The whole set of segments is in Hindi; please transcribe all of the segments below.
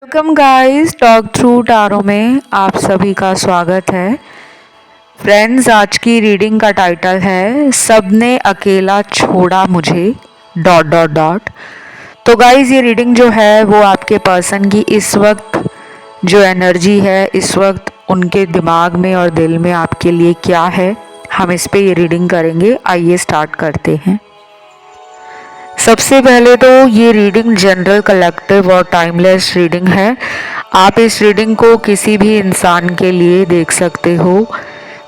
Welcome guys, talk through tarot में आप सभी का स्वागत है। फ्रेंड्स, आज की रीडिंग का टाइटल है सबने अकेला छोड़ा मुझे डॉट डॉट डॉट। तो गाइस, ये रीडिंग जो है वो आपके पर्सन की इस वक्त जो एनर्जी है, इस वक्त उनके दिमाग में और दिल में आपके लिए क्या है, हम इस पे ये रीडिंग करेंगे। आइए स्टार्ट करते हैं। सबसे पहले तो ये रीडिंग जनरल, कलेक्टिव और टाइमलेस रीडिंग है। आप इस रीडिंग को किसी भी इंसान के लिए देख सकते हो,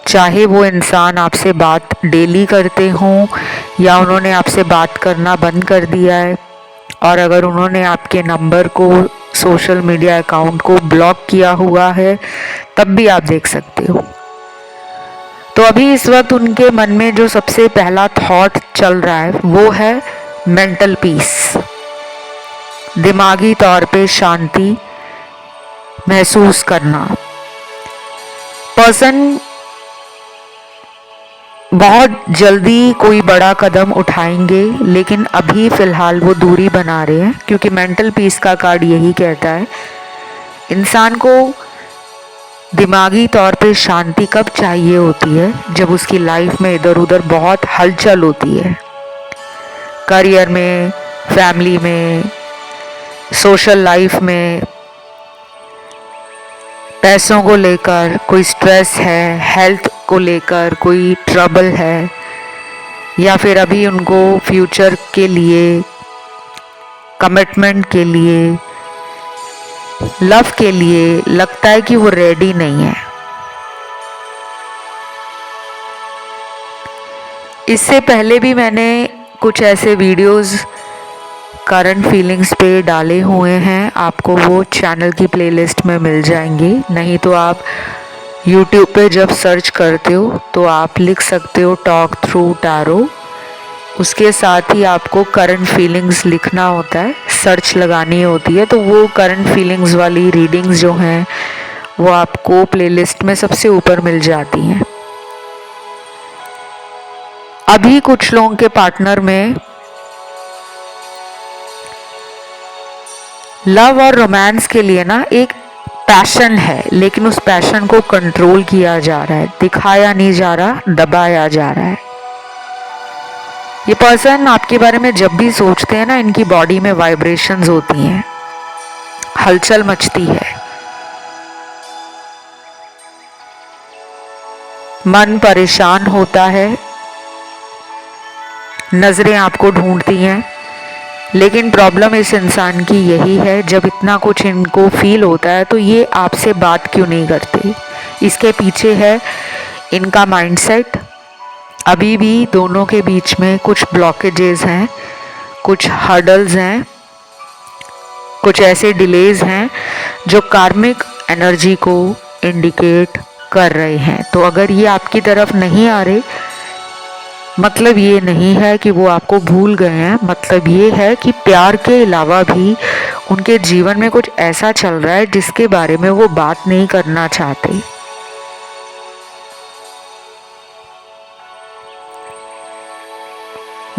चाहे वो इंसान आपसे बात डेली करते हों या उन्होंने आपसे बात करना बंद कर दिया है, और अगर उन्होंने आपके नंबर को, सोशल मीडिया अकाउंट को ब्लॉक किया हुआ है, तब भी आप देख सकते हो। तो अभी इस वक्त उनके मन में जो सबसे पहला थॉट चल रहा है वो है मेंटल पीस, दिमागी तौर पे शांति महसूस करना। पर्सन बहुत जल्दी कोई बड़ा कदम उठाएंगे, लेकिन अभी फ़िलहाल वो दूरी बना रहे हैं, क्योंकि मेंटल पीस का कार्ड यही कहता है इंसान को दिमागी तौर पे शांति कब चाहिए होती है, जब उसकी लाइफ में इधर उधर बहुत हलचल होती है, करियर में, फैमिली में, सोशल लाइफ में, पैसों को लेकर कोई स्ट्रेस है, हेल्थ को लेकर कोई ट्रबल है, या फिर अभी उनको फ्यूचर के लिए, कमिटमेंट के लिए, लव के लिए लगता है कि वो रेडी नहीं है। इससे पहले भी मैंने कुछ ऐसे वीडियोस करंट फीलिंग्स पे डाले हुए हैं, आपको वो चैनल की प्लेलिस्ट में मिल जाएंगे। नहीं तो आप यूट्यूब पे जब सर्च करते हो तो आप लिख सकते हो टॉक थ्रू टैरो, उसके साथ ही आपको करंट फीलिंग्स लिखना होता है, सर्च लगानी होती है, तो वो करंट फीलिंग्स वाली रीडिंग्स जो हैं वो आपको प्लेलिस्ट में सबसे ऊपर मिल जाती हैं। अभी कुछ लोगों के पार्टनर में लव और रोमांस के लिए ना एक पैशन है, लेकिन उस पैशन को कंट्रोल किया जा रहा है, दिखाया नहीं जा रहा, दबाया जा रहा है। ये पर्सन आपके बारे में जब भी सोचते हैं ना, इनकी बॉडी में वाइब्रेशंस होती हैं, हलचल मचती है, मन परेशान होता है, नजरें आपको ढूंढती हैं। लेकिन प्रॉब्लम इस इंसान की यही है, जब इतना कुछ इनको फील होता है तो ये आपसे बात क्यों नहीं करते। इसके पीछे है इनका माइंडसेट। अभी भी दोनों के बीच में कुछ ब्लॉकेजेस हैं, कुछ हर्डल्स हैं, कुछ ऐसे डिलेज हैं जो कार्मिक एनर्जी को इंडिकेट कर रहे हैं। तो अगर ये आपकी तरफ नहीं आ रहे, मतलब ये नहीं है कि वो आपको भूल गए हैं, मतलब ये है कि प्यार के अलावा भी उनके जीवन में कुछ ऐसा चल रहा है जिसके बारे में वो बात नहीं करना चाहते।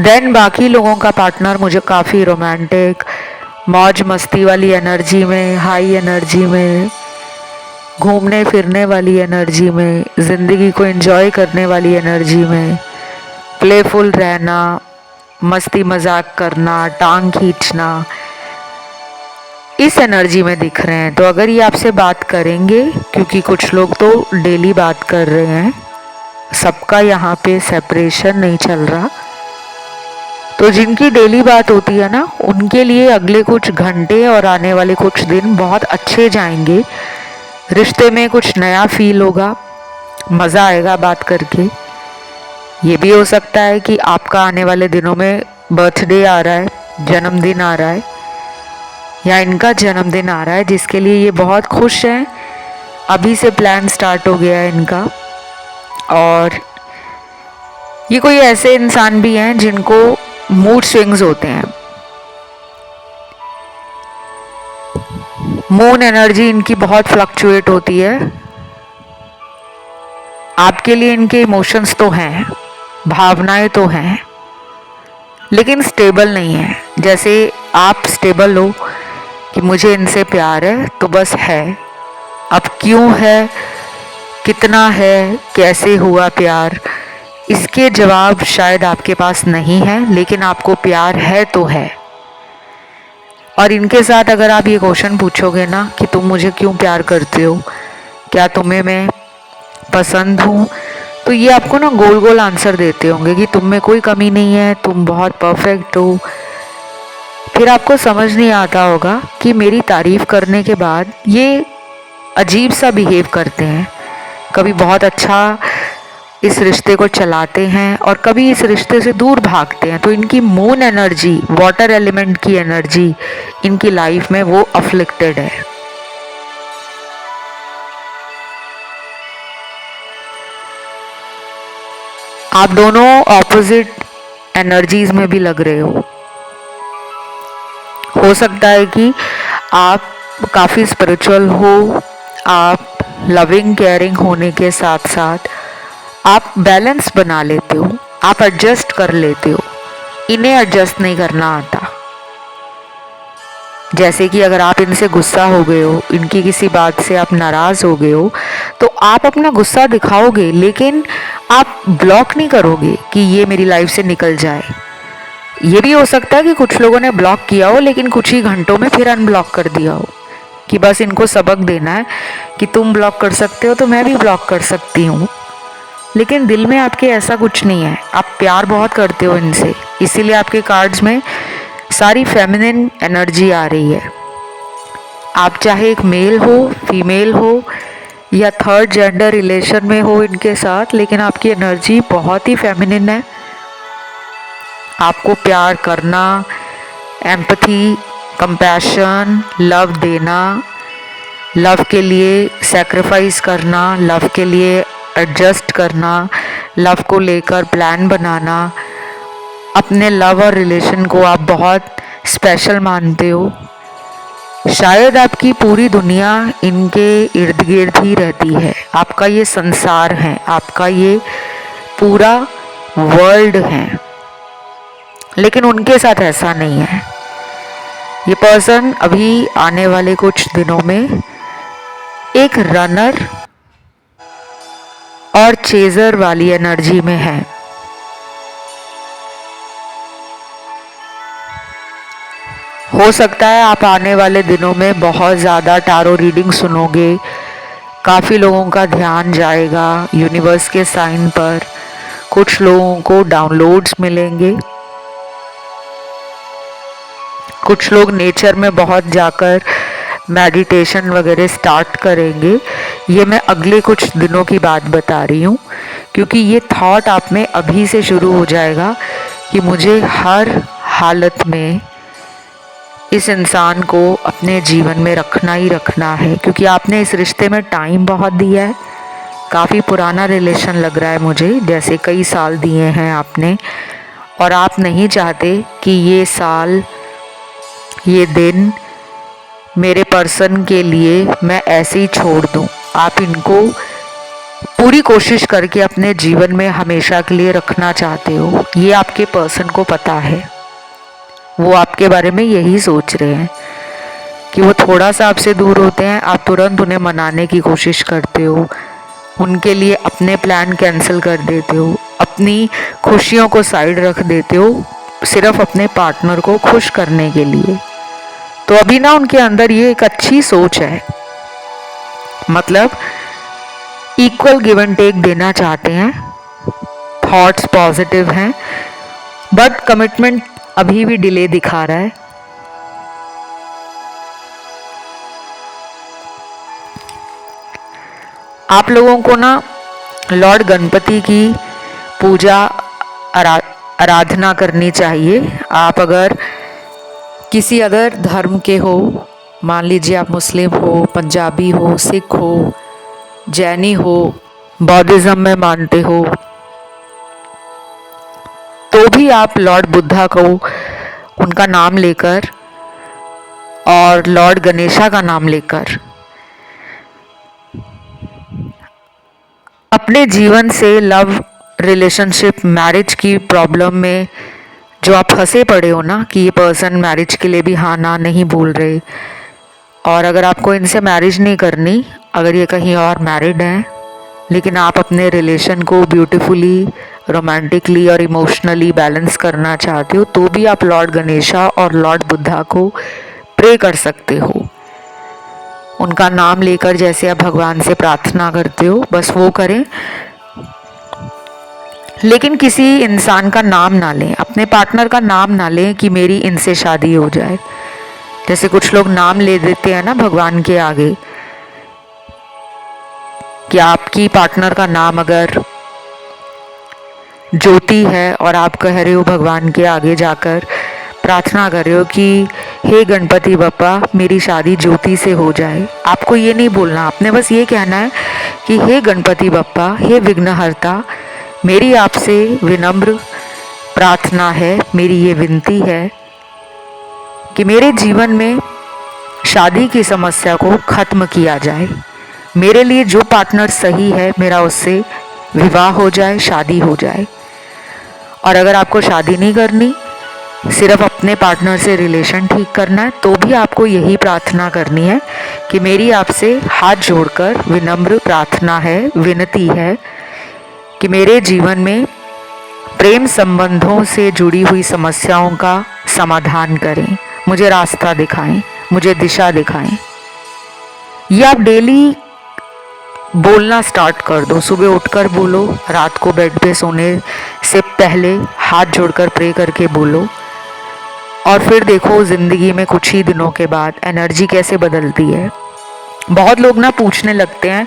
देन बाकी लोगों का पार्टनर मुझे काफ़ी रोमांटिक, मौज मस्ती वाली एनर्जी में, हाई एनर्जी में, घूमने फिरने वाली एनर्जी में, ज़िंदगी को एंजॉय करने वाली एनर्जी में, प्लेफुल रहना, मस्ती मजाक करना, टांग खींचना, इस एनर्जी में दिख रहे हैं। तो अगर ये आपसे बात करेंगे, क्योंकि कुछ लोग तो डेली बात कर रहे हैं, सबका यहाँ पे सेपरेशन नहीं चल रहा, तो जिनकी डेली बात होती है ना, उनके लिए अगले कुछ घंटे और आने वाले कुछ दिन बहुत अच्छे जाएंगे। रिश्ते में कुछ नया फील होगा, मज़ा आएगा बात करके। ये भी हो सकता है कि आपका आने वाले दिनों में बर्थडे आ रहा है, जन्मदिन आ रहा है, या इनका जन्मदिन आ रहा है, जिसके लिए ये बहुत खुश हैं। अभी से प्लान स्टार्ट हो गया है इनका। और ये कोई ऐसे इंसान भी हैं जिनको मूड स्विंग्स होते हैं, मून एनर्जी इनकी बहुत फ्लक्चुएट होती है। आपके लिए इनके इमोशंस तो हैं, भावनाएं तो हैं, लेकिन स्टेबल नहीं है। जैसे आप स्टेबल हो, कि मुझे इनसे प्यार है तो बस है। अब क्यों है, कितना है, कैसे हुआ प्यार, इसके जवाब शायद आपके पास नहीं है, लेकिन आपको प्यार है तो है। और इनके साथ अगर आप ये क्वेश्चन पूछोगे ना कि तुम मुझे क्यों प्यार करते हो, क्या तुम्हें मैं पसंद हूँ, तो ये आपको ना गोल गोल आंसर देते होंगे कि तुम में कोई कमी नहीं है, तुम बहुत परफेक्ट हो। फिर आपको समझ नहीं आता होगा कि मेरी तारीफ करने के बाद ये अजीब सा बिहेव करते हैं। कभी बहुत अच्छा इस रिश्ते को चलाते हैं और कभी इस रिश्ते से दूर भागते हैं। तो इनकी मून एनर्जी, वाटर एलिमेंट की एनर्जी इनकी लाइफ में वो अफ्लिक्टेड है। आप दोनों ऑपोजिट एनर्जीज में भी लग रहे हो सकता है कि आप काफ़ी स्पिरिचुअल हो, आप लविंग केयरिंग होने के साथ साथ आप बैलेंस बना लेते हो, आप एडजस्ट कर लेते हो। इन्हें एडजस्ट नहीं करना आता। जैसे कि अगर आप इनसे गुस्सा हो गए हो, इनकी किसी बात से आप नाराज़ हो गए हो, तो आप अपना गुस्सा दिखाओगे, लेकिन आप ब्लॉक नहीं करोगे कि ये मेरी लाइफ से निकल जाए। ये भी हो सकता है कि कुछ लोगों ने ब्लॉक किया हो, लेकिन कुछ ही घंटों में फिर अनब्लॉक कर दिया हो कि बस इनको सबक देना है कि तुम ब्लॉक कर सकते हो तो मैं भी ब्लॉक कर सकती हूँ। लेकिन दिल में आपके ऐसा कुछ नहीं है, आप प्यार बहुत करते हो इनसे, इसीलिए आपके कार्ड्स में सारी फेमिनिन एनर्जी आ रही है। आप चाहे एक मेल हो, फीमेल हो या थर्ड जेंडर रिलेशन में हो इनके साथ, लेकिन आपकी एनर्जी बहुत ही फेमिनिन है। आपको प्यार करना, एम्पैथी, कंपैशन, लव देना, लव के लिए सैक्रिफाइस करना, लव के लिए एडजस्ट करना, लव को लेकर प्लान बनाना, अपने लव और रिलेशन को आप बहुत स्पेशल मानते हो। शायद आपकी पूरी दुनिया इनके इर्द गिर्द ही रहती है, आपका ये संसार है, आपका ये पूरा वर्ल्ड है। लेकिन उनके साथ ऐसा नहीं है। ये पर्सन अभी आने वाले कुछ दिनों में एक रनर और चेजर वाली एनर्जी में है। हो सकता है आप आने वाले दिनों में बहुत ज़्यादा टारो रीडिंग सुनोगे, काफ़ी लोगों का ध्यान जाएगा यूनिवर्स के साइन पर, कुछ लोगों को डाउनलोड्स मिलेंगे, कुछ लोग नेचर में बहुत जाकर मेडिटेशन वगैरह स्टार्ट करेंगे। ये मैं अगले कुछ दिनों की बात बता रही हूँ, क्योंकि ये थॉट आप में अभी से शुरू हो जाएगा कि मुझे हर हालत में इस इंसान को अपने जीवन में रखना ही रखना है, क्योंकि आपने इस रिश्ते में टाइम बहुत दिया है। काफ़ी पुराना रिलेशन लग रहा है मुझे, जैसे कई साल दिए हैं आपने, और आप नहीं चाहते कि ये साल, ये दिन मेरे पर्सन के लिए मैं ऐसे ही छोड़ दूं। आप इनको पूरी कोशिश करके अपने जीवन में हमेशा के लिए रखना चाहते हो। ये आपके पर्सन को पता है, वो आपके बारे में यही सोच रहे हैं कि वो थोड़ा सा आपसे दूर होते हैं, आप तुरंत उन्हें मनाने की कोशिश करते हो, उनके लिए अपने प्लान कैंसिल कर देते हो, अपनी खुशियों को साइड रख देते हो, सिर्फ अपने पार्टनर को खुश करने के लिए। तो अभी ना उनके अंदर ये एक अच्छी सोच है, मतलब इक्वल गिव एंड टेक देना चाहते हैं, थॉट्स पॉजिटिव हैं, बट कमिटमेंट अभी भी डिले दिखा रहा है। आप लोगों को ना लॉर्ड गणपति की पूजा आराधना करनी चाहिए। आप अगर किसी अदर धर्म के हो, मान लीजिए आप मुस्लिम हो, पंजाबी हो, सिख हो, जैनी हो, बौद्धिज्म में मानते हो, तो भी आप लॉर्ड बुद्धा को, उनका नाम लेकर और लॉर्ड गणेशा का नाम लेकर अपने जीवन से लव, रिलेशनशिप, मैरिज की प्रॉब्लम में जो आप फंसे पड़े हो ना, कि ये पर्सन मैरिज के लिए भी हाँ ना नहीं बोल रहे, और अगर आपको इनसे मैरिज नहीं करनी, अगर ये कहीं और मैरिड हैं, लेकिन आप अपने रिलेशन को ब्यूटीफुली, रोमांटिकली और इमोशनली बैलेंस करना चाहते हो, तो भी आप लॉर्ड गणेशा और लॉर्ड बुद्धा को प्रे कर सकते हो। उनका नाम लेकर जैसे आप भगवान से प्रार्थना करते हो बस वो करें, लेकिन किसी इंसान का नाम ना लें, अपने पार्टनर का नाम ना लें कि मेरी इनसे शादी हो जाए। जैसे कुछ लोग नाम ले देते हैं ना भगवान के आगे, कि आपकी पार्टनर का नाम अगर ज्योति है और आप कह रहे हो भगवान के आगे जाकर प्रार्थना कर रहे हो कि हे गणपति बप्पा मेरी शादी ज्योति से हो जाए, आपको ये नहीं बोलना, आपने बस ये कहना है कि हे गणपति बप्पा, हे विघ्नहर्ता, मेरी आपसे विनम्र प्रार्थना है, मेरी ये विनती है कि मेरे जीवन में शादी की समस्या को खत्म किया जाए। मेरे लिए जो पार्टनर सही है मेरा उससे विवाह हो जाए, शादी हो जाए। और अगर आपको शादी नहीं करनी, सिर्फ अपने पार्टनर से रिलेशन ठीक करना है, तो भी आपको यही प्रार्थना करनी है कि मेरी आपसे हाथ जोड़कर विनम्र प्रार्थना है, विनती है कि मेरे जीवन में प्रेम संबंधों से जुड़ी हुई समस्याओं का समाधान करें, मुझे रास्ता दिखाएं, मुझे दिशा दिखाएं। ये आप डेली बोलना स्टार्ट कर दो, सुबह उठकर बोलो, रात को बेड पे सोने से पहले हाथ जोड़कर प्रे करके बोलो, और फिर देखो ज़िंदगी में कुछ ही दिनों के बाद एनर्जी कैसे बदलती है। बहुत लोग ना पूछने लगते हैं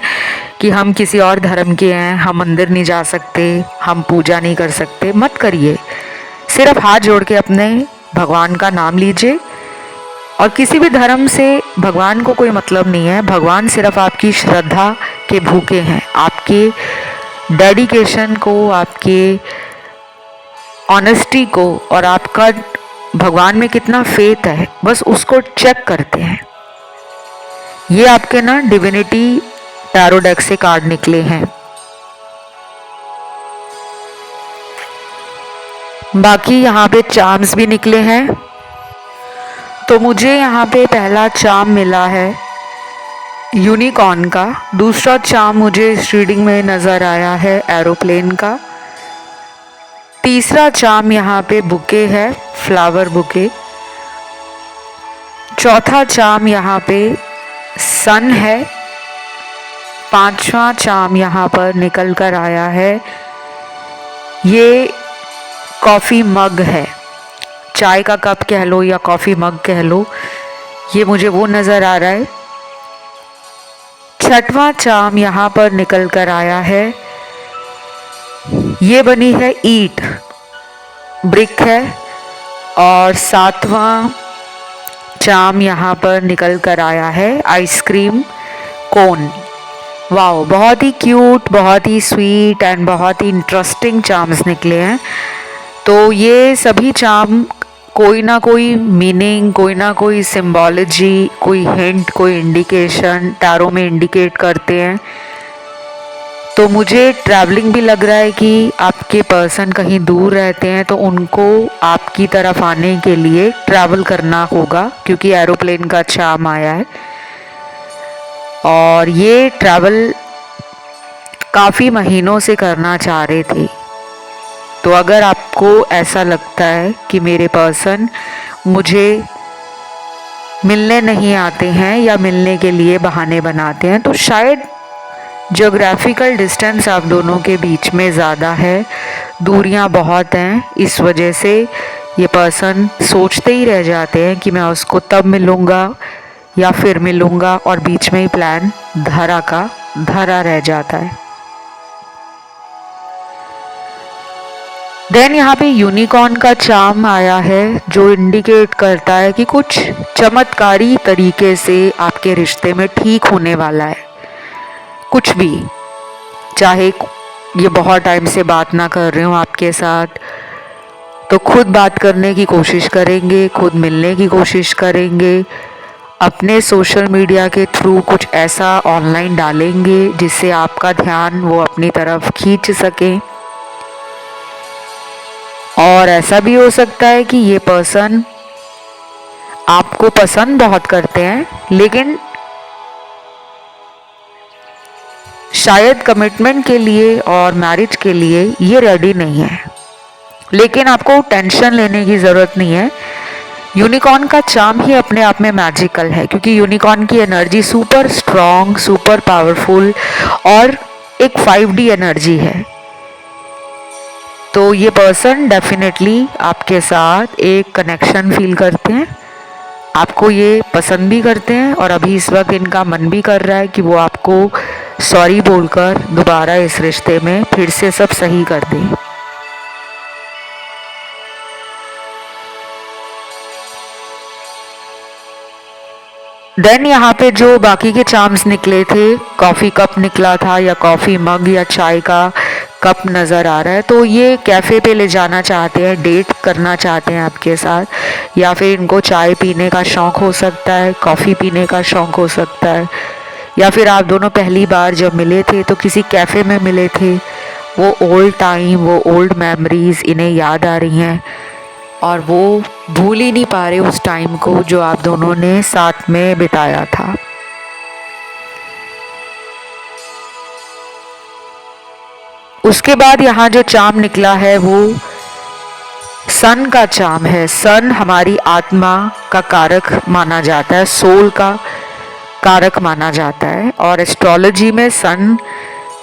कि हम किसी और धर्म के हैं, हम मंदिर नहीं जा सकते, हम पूजा नहीं कर सकते। मत करिए, सिर्फ हाथ जोड़ के अपने भगवान का नाम लीजिए। और किसी भी धर्म से भगवान को कोई मतलब नहीं है, भगवान सिर्फ आपकी श्रद्धा के भूखे हैं, आपके डेडिकेशन को, आपके ऑनेस्टी को और आपका भगवान में कितना फेथ है, बस उसको चेक करते हैं। ये आपके ना डिविनिटी टैरो डेक से कार्ड निकले हैं। बाकी यहाँ पे चार्म्स भी निकले हैं। तो मुझे यहाँ पे पहला चार्म मिला है यूनिकॉर्न का, दूसरा चार्म मुझे इस रीडिंग में नज़र आया है एरोप्लेन का, तीसरा चार्म यहाँ पे बुके है, फ्लावर बुके, चौथा चार्म यहाँ पे सन है, पांचवा चार्म यहाँ पर निकल कर आया है, ये कॉफ़ी मग है, चाय का कप कह लो या कॉफ़ी मग कह लो, ये मुझे वो नज़र आ रहा है। छठवां चार्म यहाँ पर निकल कर आया है, ये बनी है ईंट, ब्रिक है। और सातवां चार्म यहाँ पर निकल कर आया है आइसक्रीम कोन। वाओ, बहुत ही क्यूट, बहुत ही स्वीट एंड बहुत ही इंटरेस्टिंग चार्म्स निकले हैं। तो ये सभी चार्म कोई ना कोई मीनिंग, कोई ना कोई सिंबोलॉजी, कोई हिंट, कोई इंडिकेशन टैरो में इंडिकेट करते हैं। तो मुझे ट्रैवलिंग भी लग रहा है कि आपके पर्सन कहीं दूर रहते हैं, तो उनको आपकी तरफ आने के लिए ट्रैवल करना होगा, क्योंकि एरोप्लेन का चार्म आया है। और ये ट्रैवल काफ़ी महीनों से करना चाह रहे थे। तो अगर आपको ऐसा लगता है कि मेरे पर्सन मुझे मिलने नहीं आते हैं या मिलने के लिए बहाने बनाते हैं, तो शायद ज्योग्राफिकल डिस्टेंस आप दोनों के बीच में ज़्यादा है, दूरियां बहुत हैं, इस वजह से ये पर्सन सोचते ही रह जाते हैं कि मैं उसको तब मिलूँगा या फिर मिलूँगा, और बीच में ही प्लान धरा का धरा रह जाता है। देन यहाँ पे यूनिकॉर्न का चार्म आया है, जो इंडिकेट करता है कि कुछ चमत्कारी तरीके से आपके रिश्ते में ठीक होने वाला है। कुछ भी, चाहे ये बहुत टाइम से बात ना कर रहे हो आपके साथ, तो खुद बात करने की कोशिश करेंगे, खुद मिलने की कोशिश करेंगे, अपने सोशल मीडिया के थ्रू कुछ ऐसा ऑनलाइन डालेंगे जिससे आपका ध्यान वो अपनी तरफ खींच सकें। और ऐसा भी हो सकता है कि ये पर्सन आपको पसंद बहुत करते हैं, लेकिन शायद कमिटमेंट के लिए और मैरिज के लिए ये रेडी नहीं है। लेकिन आपको टेंशन लेने की ज़रूरत नहीं है। यूनिकॉर्न का चार्म ही अपने आप में मैजिकल है, क्योंकि यूनिकॉर्न की energy super strong, super powerful और एक 5D एनर्जी है। तो ये पर्सन डेफिनेटली आपके साथ एक कनेक्शन फील करते हैं, आपको ये पसंद भी करते हैं, और अभी इस वक्त इनका मन भी कर रहा है कि वो आपको सॉरी बोलकर दोबारा इस रिश्ते में फिर से सब सही कर दें। देन यहाँ पे जो बाकी के चार्म्स निकले थे, कॉफ़ी कप निकला था या कॉफ़ी मग या चाय का कप नज़र आ रहा है, तो ये कैफ़े पे ले जाना चाहते हैं, डेट करना चाहते हैं आपके साथ, या फिर इनको चाय पीने का शौक़ हो सकता है, कॉफ़ी पीने का शौक़ हो सकता है, या फिर आप दोनों पहली बार जब मिले थे तो किसी कैफ़े में मिले थे। वो ओल्ड टाइम, वो ओल्ड मेमोरीज़ इन्हें याद आ रही हैं और वो भूल ही नहीं पा रहे उस टाइम को जो आप दोनों ने साथ में बिताया था। उसके बाद यहाँ जो चार्म निकला है वो सन का चार्म है। सन हमारी आत्मा का कारक माना जाता है, सोल का कारक माना जाता है, और एस्ट्रोलॉजी में सन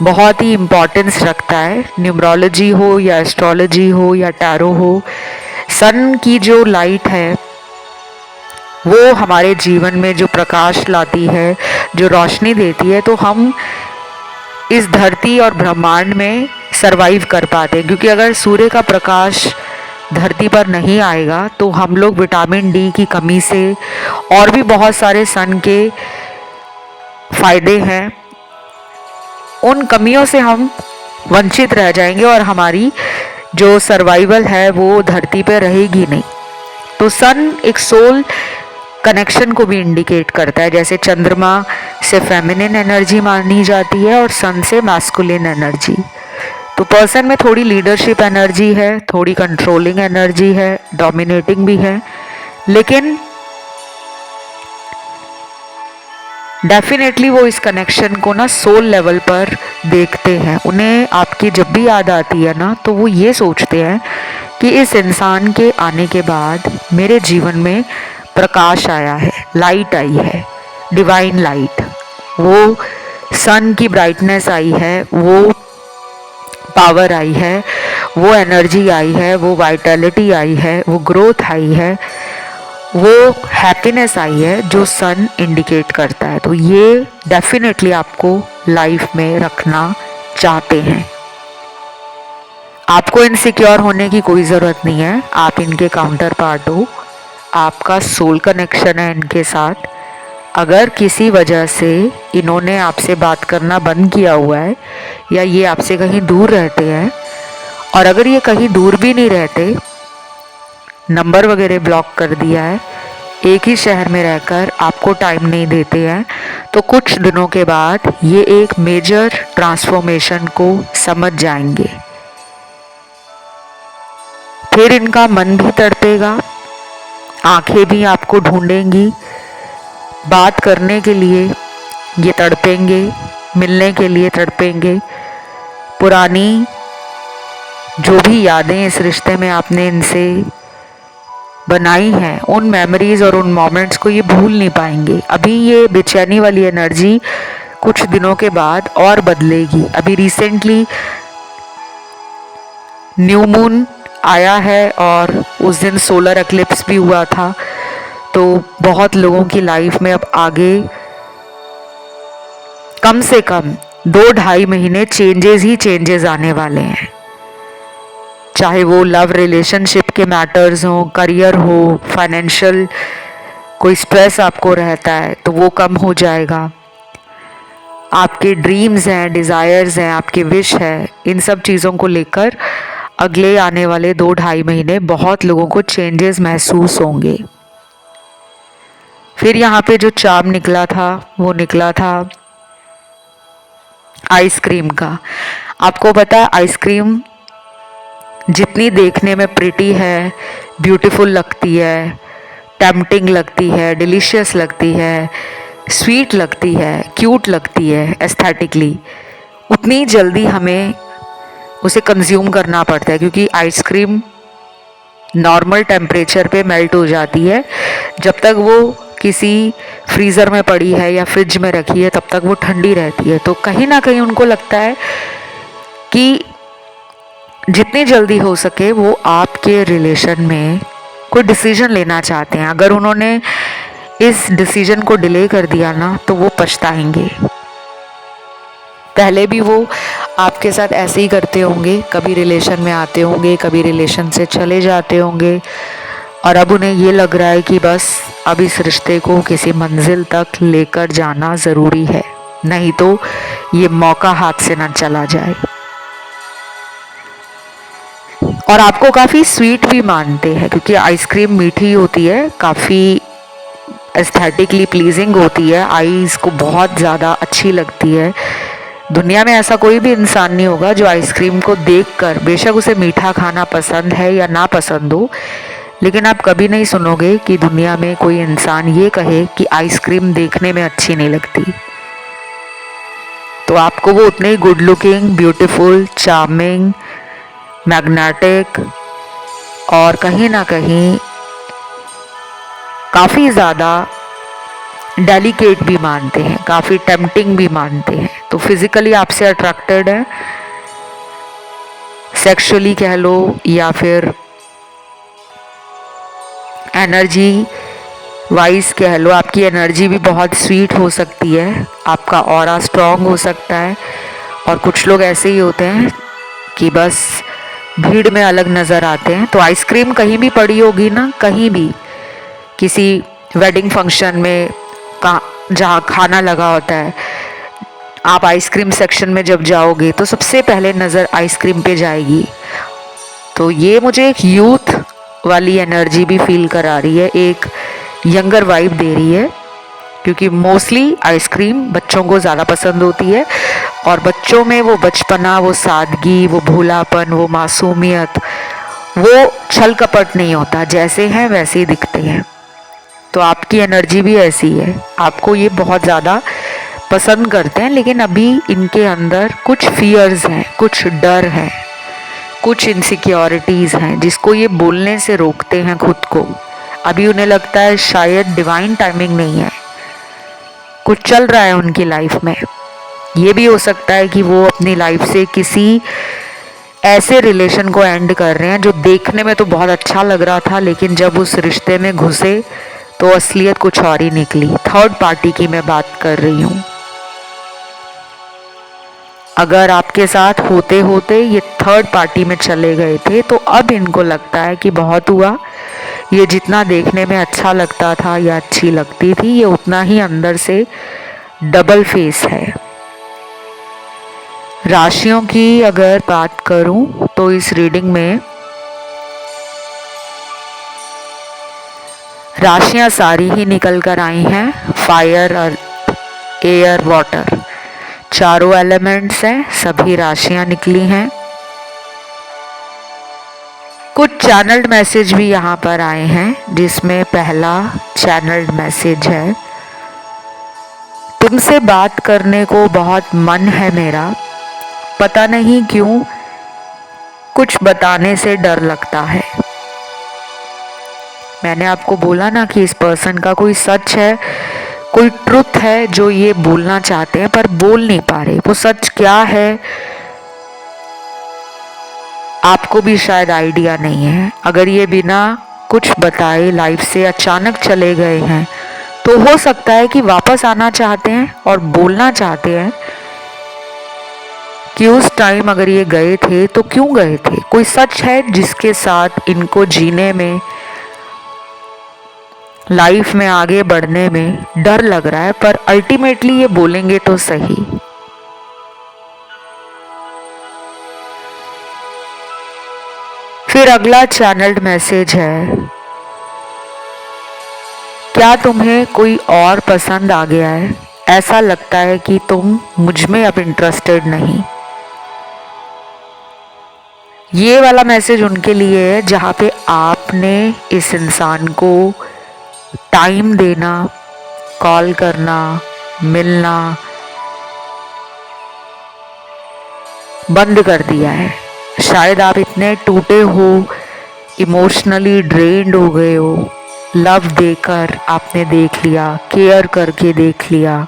बहुत ही इम्पोर्टेंस रखता है। न्यूमरोलॉजी हो या एस्ट्रोलॉजी हो या टैरो हो, सन की जो लाइट है वो हमारे जीवन में जो प्रकाश लाती है, जो रोशनी देती है, तो हम इस धरती और ब्रह्मांड में सरवाइव कर पाते हैं। क्योंकि अगर सूर्य का प्रकाश धरती पर नहीं आएगा तो हम लोग विटामिन डी की कमी से और भी बहुत सारे सन के फायदे हैं, उन कमियों से हम वंचित रह जाएंगे और हमारी जो सर्वाइवल है वो धरती पे रहेगी नहीं। तो सन एक सोल कनेक्शन को भी इंडिकेट करता है, जैसे चंद्रमा से फेमिनिन एनर्जी मानी जाती है और सन से मैस्कुलिन एनर्जी। तो पर्सन में थोड़ी लीडरशिप एनर्जी है, थोड़ी कंट्रोलिंग एनर्जी है, डोमिनेटिंग भी है, लेकिन डेफिनेटली वो इस कनेक्शन को ना सोल लेवल पर देखते हैं। उन्हें आपकी जब भी याद आती है ना, तो वो ये सोचते हैं कि इस इंसान के आने के बाद मेरे जीवन में प्रकाश आया है, लाइट आई है, डिवाइन लाइट, वो सन की ब्राइटनेस आई है, वो पावर आई है, वो एनर्जी आई है, वो वाइटैलिटी आई है, वो ग्रोथ आई है, वो हैप्पीनेस आई है जो सन इंडिकेट करता है। तो ये डेफिनेटली आपको लाइफ में रखना चाहते हैं। आपको इनसिक्योर होने की कोई ज़रूरत नहीं है, आप इनके काउंटर पार्ट हो, आपका सोल कनेक्शन है इनके साथ। अगर किसी वजह से इन्होंने आपसे बात करना बंद किया हुआ है या ये आपसे कहीं दूर रहते हैं, और अगर ये कहीं दूर भी नहीं रहते, नंबर वगैरह ब्लॉक कर दिया है, एक ही शहर में रहकर आपको टाइम नहीं देते हैं, तो कुछ दिनों के बाद ये एक मेजर ट्रांसफॉर्मेशन को समझ जाएंगे। फिर इनका मन भी तड़पेगा, आंखें भी आपको ढूंढेंगी, बात करने के लिए ये तड़पेंगे, मिलने के लिए तड़पेंगे। पुरानी जो भी यादें इस रिश्ते में आपने इनसे बनाई हैं, उन मेमोरीज और उन मोमेंट्स को ये भूल नहीं पाएंगे। अभी ये बेचैनी वाली एनर्जी कुछ दिनों के बाद और बदलेगी। अभी रिसेंटली न्यू मून आया है और उस दिन सोलर एक्लिप्स भी हुआ था, तो बहुत लोगों की लाइफ में अब आगे कम से कम 2-2.5 महीने चेंजेस ही चेंजेस आने वाले हैं। चाहे वो लव रिलेशनशिप के मैटर्स हों, करियर हो, फाइनेंशियल कोई स्ट्रेस आपको रहता है तो वो कम हो जाएगा। आपके ड्रीम्स हैं, डिज़ायर्स हैं, आपके विश है, इन सब चीज़ों को लेकर अगले आने वाले 2-2.5 महीने बहुत लोगों को चेंजेस महसूस होंगे। फिर यहाँ पे जो चार्म निकला था वो निकला था आइसक्रीम का। आपको पता है आइसक्रीम जितनी देखने में प्रिटी है, ब्यूटीफुल लगती है, टेम्पटिंग लगती है, डिलीशियस लगती है, स्वीट लगती है, क्यूट लगती है एस्थेटिकली, उतनी जल्दी हमें उसे कंज्यूम करना पड़ता है, क्योंकि आइसक्रीम नॉर्मल टेम्परेचर पे मेल्ट हो जाती है। जब तक वो किसी फ्रीज़र में पड़ी है या फ्रिज में रखी है तब तक वो ठंडी रहती है। तो कहीं ना कहीं उनको लगता है कि जितनी जल्दी हो सके वो आपके रिलेशन में कोई डिसीजन लेना चाहते हैं। अगर उन्होंने इस डिसीजन को डिले कर दिया ना तो वो पछताएंगे। पहले भी वो आपके साथ ऐसे ही करते होंगे, कभी रिलेशन में आते होंगे, कभी रिलेशन से चले जाते होंगे, और अब उन्हें ये लग रहा है कि बस अब इस रिश्ते को किसी मंजिल तक लेकर जाना ज़रूरी है, नहीं तो ये मौका हाथ से ना चला जाए। और आपको काफ़ी स्वीट भी मानते हैं, क्योंकि आइसक्रीम मीठी होती है, काफ़ी एस्थेटिकली प्लीजिंग होती है, आईज़ को बहुत ज़्यादा अच्छी लगती है। दुनिया में ऐसा कोई भी इंसान नहीं होगा जो आइसक्रीम को देखकर, बेशक उसे मीठा खाना पसंद है या ना पसंद हो, लेकिन आप कभी नहीं सुनोगे कि दुनिया में कोई इंसान ये कहे कि आइसक्रीम देखने में अच्छी नहीं लगती। तो आपको वो उतने ही good looking, beautiful, charming, magnetic और कहीं ना कहीं काफ़ी ज़्यादा डेलिकेट भी मानते हैं, काफ़ी टेम्पटिंग भी मानते हैं। तो फिज़िकली आपसे अट्रैक्टेड है, सेक्सुअली कह लो या फिर एनर्जी वाइज कह लो, आपकी एनर्जी भी बहुत स्वीट हो सकती है, आपका ऑरा स्ट्रॉन्ग हो सकता है। और कुछ लोग ऐसे ही होते हैं कि बस भीड़ में अलग नज़र आते हैं। तो आइसक्रीम कहीं भी पड़ी होगी ना, कहीं भी किसी वेडिंग फंक्शन में जहाँ खाना लगा होता है, आप आइसक्रीम सेक्शन में जब जाओगे तो सबसे पहले नज़र आइसक्रीम पे जाएगी। तो ये मुझे एक यूथ वाली एनर्जी भी फील करा रही है, एक यंगर वाइब दे रही है, क्योंकि मोस्टली आइसक्रीम बच्चों को ज़्यादा पसंद होती है। और बच्चों में वो बचपना, वो सादगी, वो भोलापन, वो मासूमियत, वो छल कपट नहीं होता, जैसे हैं वैसे ही दिखते हैं। तो आपकी एनर्जी भी ऐसी है, आपको ये बहुत ज़्यादा पसंद करते हैं, लेकिन अभी इनके अंदर कुछ फियर्स हैं, कुछ डर है, कुछ इनसिक्योरिटीज़ हैं जिसको ये बोलने से रोकते हैं खुद को। अभी उन्हें लगता है शायद डिवाइन टाइमिंग नहीं है, कुछ चल रहा है उनकी लाइफ में। ये भी हो सकता है कि वो अपनी लाइफ से किसी ऐसे रिलेशन को एंड कर रहे हैं जो देखने में तो बहुत अच्छा लग रहा था, लेकिन जब उस रिश्ते में घुसे तो असलियत कुछ और ही निकली। थर्ड पार्टी की मैं बात कर रही हूँ। अगर आपके साथ होते होते ये थर्ड पार्टी में चले गए थे तो अब इनको लगता है कि बहुत हुआ, ये जितना देखने में अच्छा लगता था या अच्छी लगती थी, ये उतना ही अंदर से डबल फेस है। राशियों की अगर बात करूं तो इस रीडिंग में राशियां सारी ही निकल कर आई हैं, फायर, अर्थ, एयर, वाटर, चारों एलिमेंट्स हैं, सभी राशियां निकली हैं। कुछ चैनल्ड मैसेज भी यहाँ पर आए हैं, जिसमें पहला चैनल्ड मैसेज है, तुमसे बात करने को बहुत मन है मेरा, पता नहीं क्यों कुछ बताने से डर लगता है। मैंने आपको बोला ना कि इस पर्सन का कोई सच है, कोई ट्रुथ है जो ये बोलना चाहते हैं पर बोल नहीं पा रहे। वो सच क्या है आपको भी शायद आइडिया नहीं है। अगर ये बिना कुछ बताए लाइफ से अचानक चले गए हैं तो हो सकता है कि वापस आना चाहते हैं और बोलना चाहते हैं कि उस टाइम अगर ये गए थे तो क्यों गए थे। कोई सच है जिसके साथ इनको जीने में, लाइफ में आगे बढ़ने में डर लग रहा है, पर अल्टीमेटली ये बोलेंगे तो सही। फिर अगला चैनल्ड मैसेज है, क्या तुम्हें कोई और पसंद आ गया है, ऐसा लगता है कि तुम मुझ में अब इंटरेस्टेड नहीं। ये वाला मैसेज उनके लिए है जहाँ पे आपने इस इंसान को टाइम देना, कॉल करना, मिलना बंद कर दिया है। शायद आप इतने टूटे हो, इमोशनली ड्रेन्ड हो गए हो, लव देकर आपने देख लिया, केयर करके देख लिया,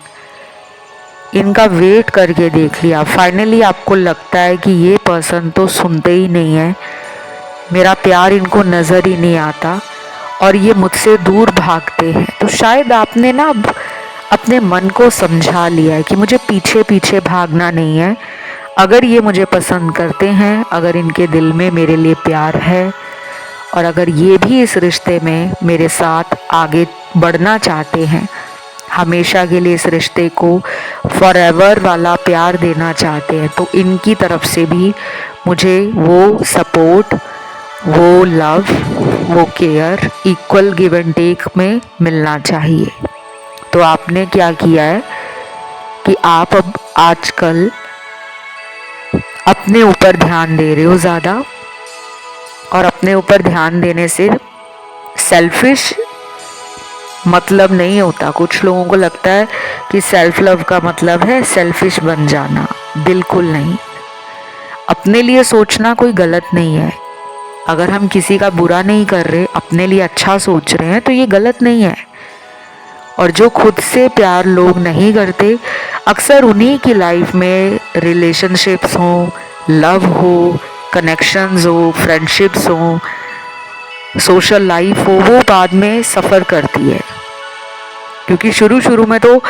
इनका वेट करके देख लिया, फाइनली आपको लगता है कि ये पर्सन तो सुनते ही नहीं है, मेरा प्यार इनको नज़र ही नहीं आता और ये मुझसे दूर भागते हैं। तो शायद आपने ना अब अपने मन को समझा लिया है कि मुझे पीछे पीछे भागना नहीं है। अगर ये मुझे पसंद करते हैं, अगर इनके दिल में मेरे लिए प्यार है और अगर ये भी इस रिश्ते में मेरे साथ आगे बढ़ना चाहते हैं, हमेशा के लिए इस रिश्ते को फॉरएवर वाला प्यार देना चाहते हैं, तो इनकी तरफ से भी मुझे वो सपोर्ट, वो लव, वो care equal give and take में मिलना चाहिए। तो आपने क्या किया है कि आप अब आजकल अपने ऊपर ध्यान दे रहे हो ज़्यादा, और अपने ऊपर ध्यान देने से सेल्फिश मतलब नहीं होता। कुछ लोगों को लगता है कि सेल्फ लव का मतलब है सेल्फिश बन जाना, बिल्कुल नहीं। अपने लिए सोचना कोई गलत नहीं है। अगर हम किसी का बुरा नहीं कर रहे, अपने लिए अच्छा सोच रहे हैं, तो ये गलत नहीं है। और जो खुद से प्यार लोग नहीं करते, अक्सर उन्हीं की लाइफ में रिलेशनशिप्स हो, लव हो, कनेक्शंस हो, फ्रेंडशिप्स हो, सोशल लाइफ हो, वो बाद में सफ़र करती है। क्योंकि शुरू शुरू में तो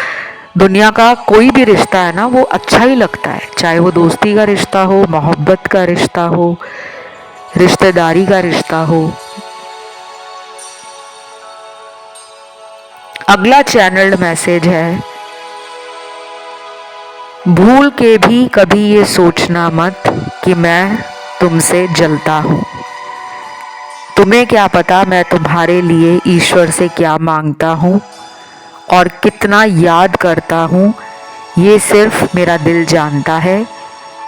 दुनिया का कोई भी रिश्ता है ना, वो अच्छा ही लगता है, चाहे वो दोस्ती का रिश्ता हो, मोहब्बत का रिश्ता हो, रिश्तेदारी का रिश्ता हो। अगला चैनल्ड मैसेज है, भूल के भी कभी ये सोचना मत कि मैं तुमसे जलता हूँ। तुम्हें क्या पता मैं तुम्हारे लिए ईश्वर से क्या मांगता हूँ और कितना याद करता हूँ, ये सिर्फ मेरा दिल जानता है।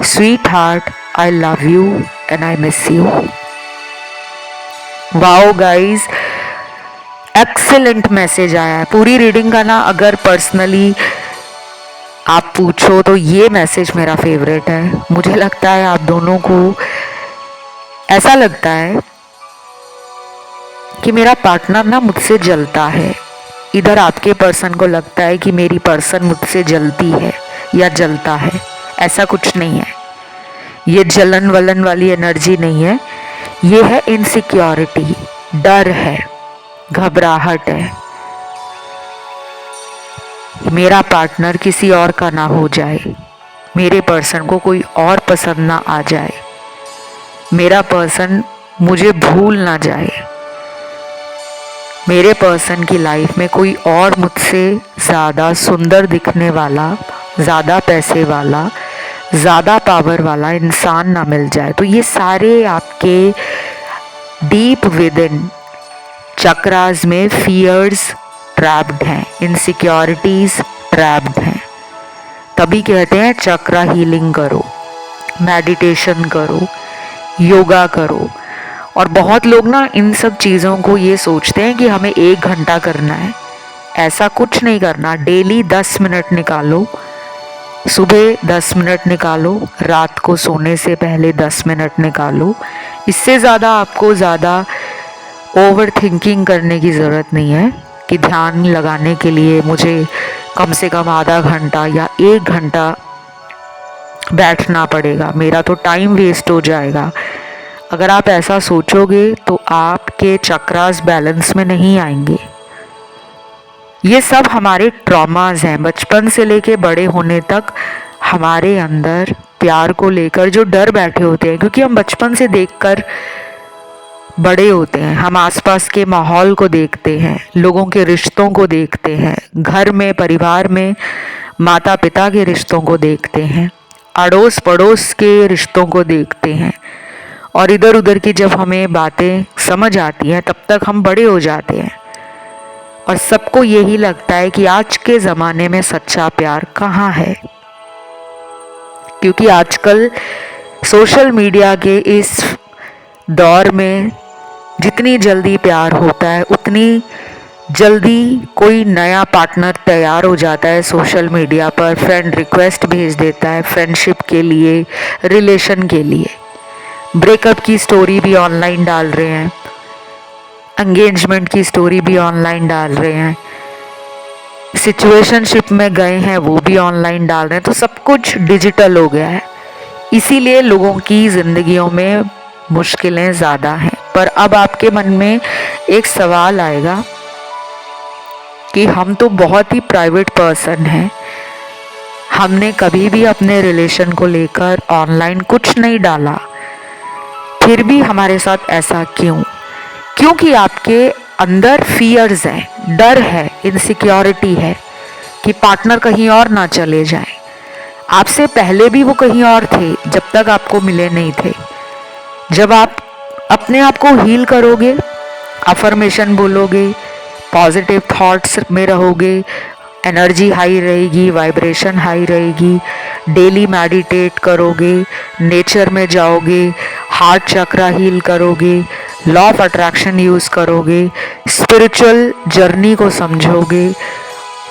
Sweet heart, I love you and I miss you. Wow guys, excellent message आया है। पूरी रीडिंग का ना अगर पर्सनली आप पूछो तो ये मैसेज मेरा फेवरेट है। मुझे लगता है आप दोनों को ऐसा लगता है कि मेरा पार्टनर ना मुझसे जलता है। इधर आपके पर्सन को लगता है कि मेरी पर्सन मुझसे जलती है या जलता है। ऐसा कुछ नहीं है, ये जलन वलन वाली एनर्जी नहीं है, ये है इनसिक्योरिटी, डर है, घबराहट है। मेरा पार्टनर किसी और का ना हो जाए, मेरे पर्सन को कोई और पसंद ना आ जाए, मेरा पर्सन मुझे भूल ना जाए, मेरे पर्सन की लाइफ में कोई और मुझसे ज़्यादा सुंदर दिखने वाला, ज़्यादा पैसे वाला, ज़्यादा पावर वाला इंसान ना मिल जाए। तो ये सारे आपके डीप विद इन चक्रास में फियर्स ट्रैप्ड हैं, इनसिक्योरिटीज़ ट्रैप्ड हैं। तभी कहते हैं चक्रा हीलिंग करो, मेडिटेशन करो, योगा करो। और बहुत लोग ना इन सब चीज़ों को ये सोचते हैं कि हमें 1 घंटा करना है। ऐसा कुछ नहीं करना। डेली 10 मिनट निकालो, सुबह 10 मिनट निकालो, रात को सोने से पहले 10 मिनट निकालो। इससे ज़्यादा आपको ज़्यादा ओवर थिंकिंग करने की ज़रूरत नहीं है कि ध्यान लगाने के लिए मुझे कम से कम आधा घंटा या 1 घंटा बैठना पड़ेगा, मेरा तो टाइम वेस्ट हो जाएगा। अगर आप ऐसा सोचोगे तो आपके चक्रास बैलेंस में नहीं आएंगे। ये सब हमारे ट्रॉमास हैं। बचपन से लेके बड़े होने तक हमारे अंदर प्यार को लेकर जो डर बैठे होते हैं, क्योंकि हम बचपन से देखकर बड़े होते हैं, हम आसपास के माहौल को देखते हैं, लोगों के रिश्तों को देखते हैं, घर में, परिवार में माता पिता के रिश्तों को देखते हैं, अड़ोस पड़ोस के रिश्तों को देखते हैं। और इधर उधर की जब हमें बातें समझ आती हैं, तब तक हम बड़े हो जाते हैं और सबको यही लगता है कि आज के ज़माने में सच्चा प्यार कहाँ है। क्योंकि आजकल सोशल मीडिया के इस दौर में जितनी जल्दी प्यार होता है, उतनी जल्दी कोई नया पार्टनर तैयार हो जाता है सोशल मीडिया पर, फ्रेंड रिक्वेस्ट भेज देता है फ्रेंडशिप के लिए, रिलेशन के लिए। ब्रेकअप की स्टोरी भी ऑनलाइन डाल रहे हैं, एंगेजमेंट की स्टोरी भी ऑनलाइन डाल रहे हैं, सिचुएशनशिप में गए हैं वो भी ऑनलाइन डाल रहे हैं। तो सब कुछ डिजिटल हो गया है, इसीलिए लोगों की ज़िंदगियों में मुश्किलें ज़्यादा हैं। पर अब आपके मन में एक सवाल आएगा कि हम तो बहुत ही प्राइवेट पर्सन हैं, हमने कभी भी अपने रिलेशन को लेकर ऑनलाइन कुछ नहीं डाला, फिर भी हमारे साथ ऐसा क्यों? क्योंकि आपके अंदर फियर्स हैं, डर है, इनसिक्योरिटी है कि पार्टनर कहीं और ना चले जाए। आपसे पहले भी वो कहीं और थे जब तक आपको मिले नहीं थे। जब आप अपने आप को हील करोगे, अफर्मेशन बोलोगे, पॉजिटिव थॉट्स में रहोगे, एनर्जी हाई रहेगी, वाइब्रेशन हाई रहेगी, डेली मेडिटेट करोगे, नेचर में जाओगे, हार्ट चक्रा हील करोगे, लॉ ऑफ अट्रैक्शन यूज़ करोगे, स्पिरिचुअल जर्नी को समझोगे,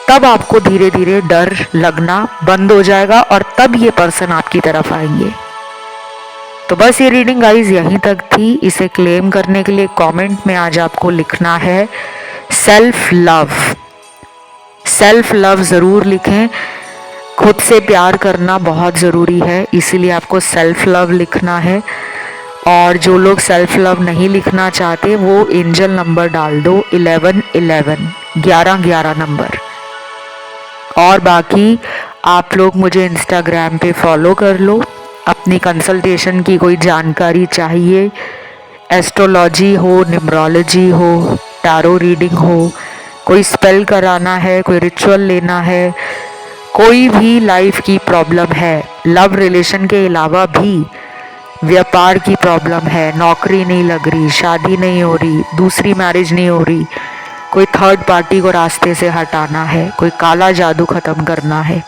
तब आपको धीरे धीरे डर लगना बंद हो जाएगा और तब ये पर्सन आपकी तरफ आएंगे। तो बस ये रीडिंग गाइज यहीं तक थी। इसे क्लेम करने के लिए कमेंट में आज आपको लिखना है सेल्फ लव। सेल्फ लव ज़रूर लिखें, खुद से प्यार करना बहुत ज़रूरी है, इसीलिए आपको सेल्फ लव लिखना है। और जो लोग सेल्फ लव नहीं लिखना चाहते वो एंजल नंबर डाल दो 1111, 1111 नंबर। और बाकी आप लोग मुझे इंस्टाग्राम पे फॉलो कर लो। अपनी कंसल्टेशन की कोई जानकारी चाहिए, एस्ट्रोलॉजी हो, न्यूमरोलॉजी हो, टारो रीडिंग हो, कोई स्पेल कराना है, कोई रिचुअल लेना है, कोई भी लाइफ की प्रॉब्लम है, लव रिलेशन के अलावा भी व्यापार की प्रॉब्लम है, नौकरी नहीं लग रही, शादी नहीं हो रही, दूसरी मैरिज नहीं हो रही, कोई थर्ड पार्टी को रास्ते से हटाना है, कोई काला जादू ख़त्म करना है,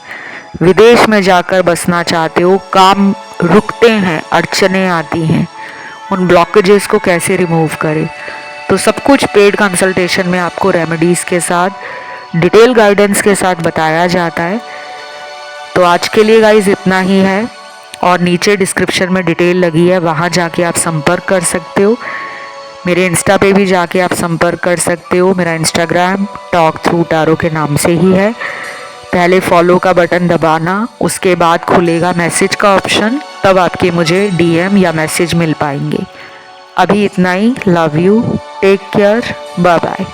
विदेश में जाकर बसना चाहते हो, काम रुकते हैं, अड़चने आती हैं, उन ब्लॉकेजेस को कैसे रिमूव करें, तो सब कुछ पेड कंसल्टेशन में आपको रेमेडीज़ के साथ, डिटेल गाइडेंस के साथ बताया जाता है। तो आज के लिए गाइज इतना ही है, और नीचे डिस्क्रिप्शन में डिटेल लगी है, वहाँ जाके आप संपर्क कर सकते हो। मेरे इंस्टा पे भी जाके आप संपर्क कर सकते हो। मेरा इंस्टाग्राम टॉक थ्रू टारो के नाम से ही है। पहले फॉलो का बटन दबाना, उसके बाद खुलेगा मैसेज का ऑप्शन, तब आपके मुझे डीएम या मैसेज मिल पाएंगे। अभी इतना ही। Love you, take care, bye bye.